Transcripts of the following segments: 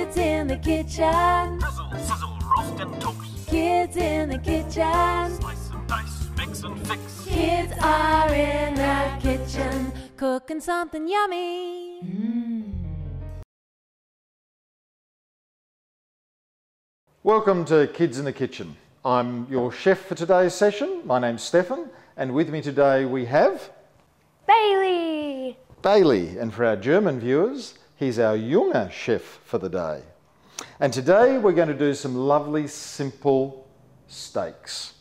Kidz in the kitchen. Sizzle, sizzle, roast and toast. Kidz in the kitchen. Slice and dice, mix and fix. Kids are in the kitchen, cooking something yummy. Welcome to Kids in the Kitchen. I'm your chef for today's session. My name's Stefan, and with me today we have Bailey! Bailey, and for our German viewers, he's our Junge chef for the day. And today we're going to do some lovely, simple steaks.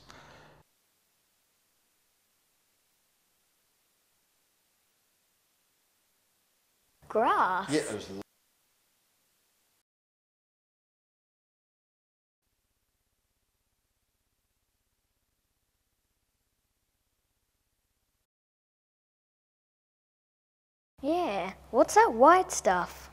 Grass? Yeah, it was Yeah. What's that white stuff?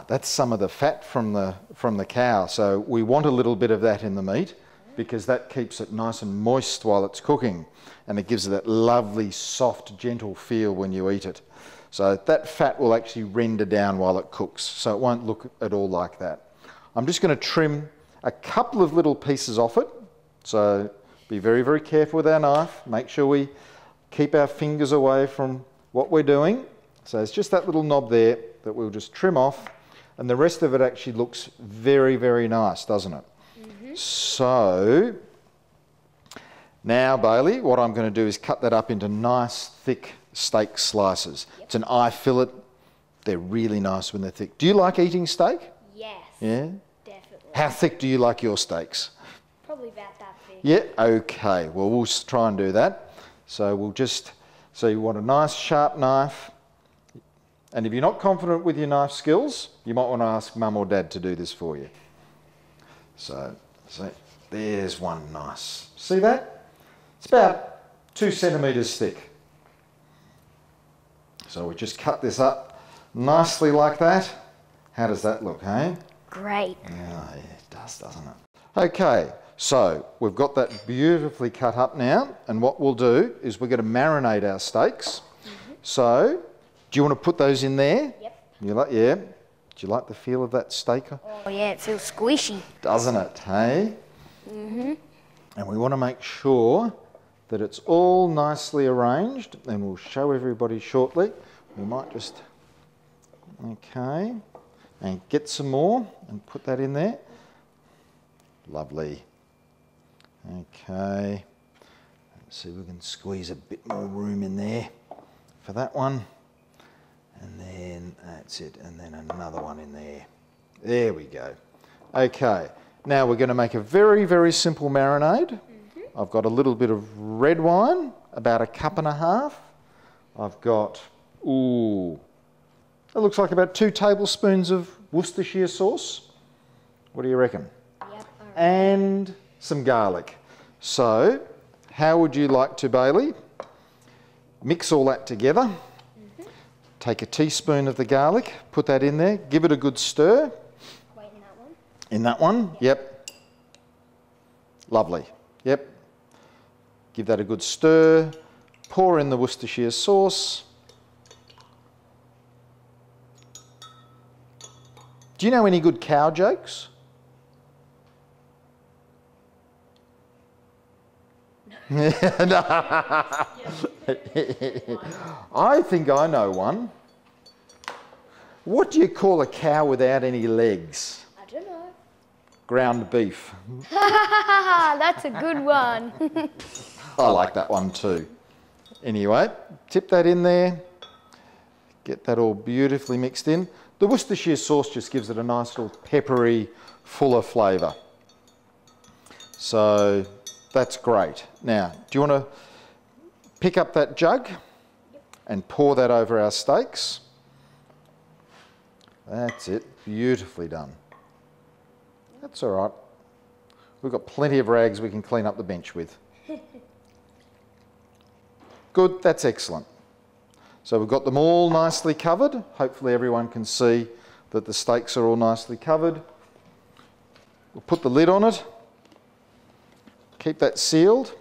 that's some of the fat from the cow. So we want a little bit of that in the meat because that keeps it nice and moist while it's cooking, and it gives it that lovely, soft, gentle feel when you eat it. So that fat will actually render down while it cooks, so it won't look at all like that. I'm just going to trim a couple of little pieces off it. So be very, very careful with our knife. Make sure we keep our fingers away from what we're doing. So it's just that little knob there that we'll just trim off, and the rest of it actually looks very, very nice, doesn't it? So now, Bailey, what I'm going to do is cut that up into nice, thick steak slices. It's an eye fillet. They're really nice when they're thick. Do you like eating steak? Yes. Yeah? Definitely. How thick do you like your steaks? Probably about that thick. Yeah, okay. Well, we'll try and do that. So we'll just, so you want a nice sharp knife. And if you're not confident with your knife skills, you might want to ask Mum or Dad to do this for you. So there's one nice. See that? It's about 2 centimetres thick. So we just cut this up nicely like that. How does that look, hey? Great. Yeah, it does, doesn't it? Okay, so we've got that beautifully cut up now, and what we'll do is we're going to marinate our steaks. So, do you want to put those in there? Yep. You like, yeah? Do you like the feel of that steak? Oh yeah, it feels squishy. Doesn't it, hey? And we want to make sure that it's all nicely arranged, and we'll show everybody shortly. We might just, okay, and get some more and put that in there. Lovely. Okay. Let's see if we can squeeze a bit more room in there for that one. And then, that's it, and then another one in there. There we go. Okay, now we're going to make a very, very simple marinade. I've got a little bit of red wine, about 1.5 cups. I've got, it looks like about 2 tablespoons of Worcestershire sauce. What do you reckon? Yep. And some garlic. So, how would you like to, Bailey? Mix all that together. Take a teaspoon of the garlic, put that in there, give it a good stir. Wait, in that one? In that one? Yep. Lovely. Yep. Give that a good stir. Pour in the Worcestershire sauce. Do you know any good cow jokes? I think I know one. What do you call a cow without any legs? I don't know. Ground beef. That's a good one. I like that one too. Anyway, tip that in there. Get that all beautifully mixed in. The Worcestershire sauce just gives it a nice little peppery, fuller flavour. So that's great. Now, do you want to pick up that jug and pour that over our steaks? That's it. Beautifully done. That's all right. We've got plenty of rags we can clean up the bench with. Good, that's excellent. So we've got them all nicely covered. Hopefully everyone can see that the steaks are all nicely covered. We'll put the lid on it. Keep that sealed.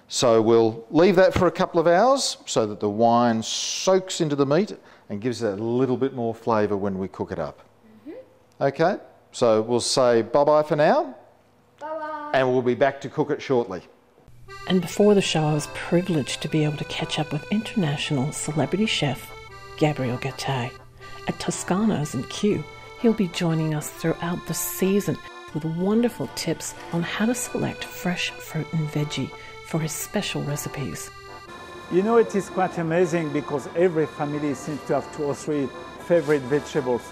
So we'll leave that for a couple of hours so that the wine soaks into the meat and gives it a little bit more flavour when we cook it up. Okay? So we'll say bye-bye for now. Bye-bye. And we'll be back to cook it shortly. And before the show, I was privileged to be able to catch up with international celebrity chef Gabriel at Toscano's in Kew. He'll be joining us throughout the season with wonderful tips on how to select fresh fruit and veggie for his special recipes. You know, it is quite amazing because every family seems to have 2 or 3 favorite vegetables.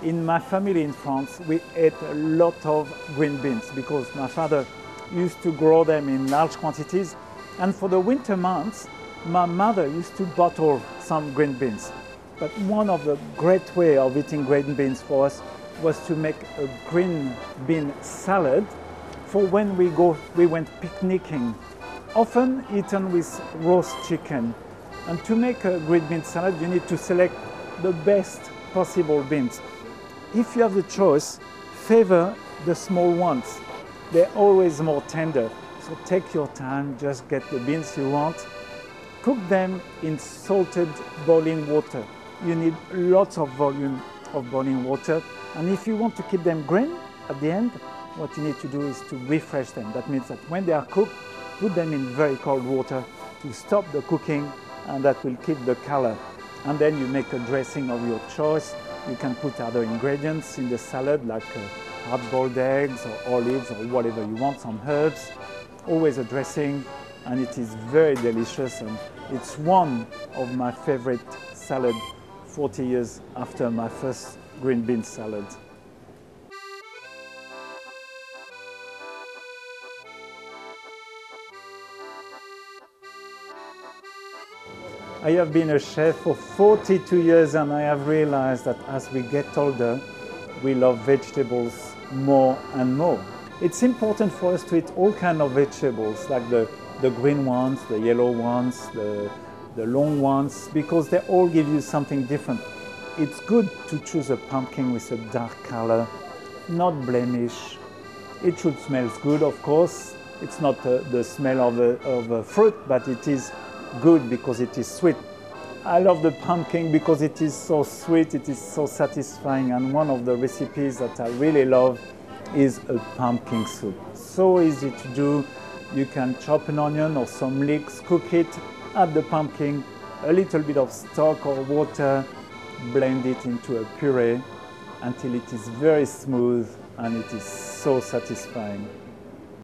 In my family in France, we ate a lot of green beans because my father used to grow them in large quantities. And for the winter months, my mother used to bottle some green beans. But one of the great ways of eating green beans for us was to make a green bean salad for when we went picnicking, often eaten with roast chicken. And to make a green bean salad, you need to select the best possible beans. If you have the choice, favor the small ones. They're always more tender. So take your time, just get the beans you want. Cook them in salted boiling water. You need lots of volume of boiling water. And if you want to keep them green at the end, what you need to do is to refresh them. That means that when they are cooked, put them in very cold water to stop the cooking, and that will keep the color. And then you make a dressing of your choice. You can put other ingredients in the salad like hard-boiled eggs or olives or whatever you want, some herbs. Always a dressing, and it is very delicious, and it's one of my favorite salads 40 years after my first green bean salad. I have been a chef for 42 years, and I have realized that as we get older, we love vegetables more and more. It's important for us to eat all kinds of vegetables, like the green ones, the yellow ones, the long ones, because they all give you something different. It's good to choose a pumpkin with a dark color, not blemish. It should smell good, of course. It's not the smell of a fruit, but it is good because it is sweet. I love the pumpkin because it is so sweet, it is so satisfying, and one of the recipes that I really love is a pumpkin soup. So easy to do. You can chop an onion or some leeks, cook it, add the pumpkin, a little bit of stock or water, blend it into a puree until it is very smooth and it is so satisfying.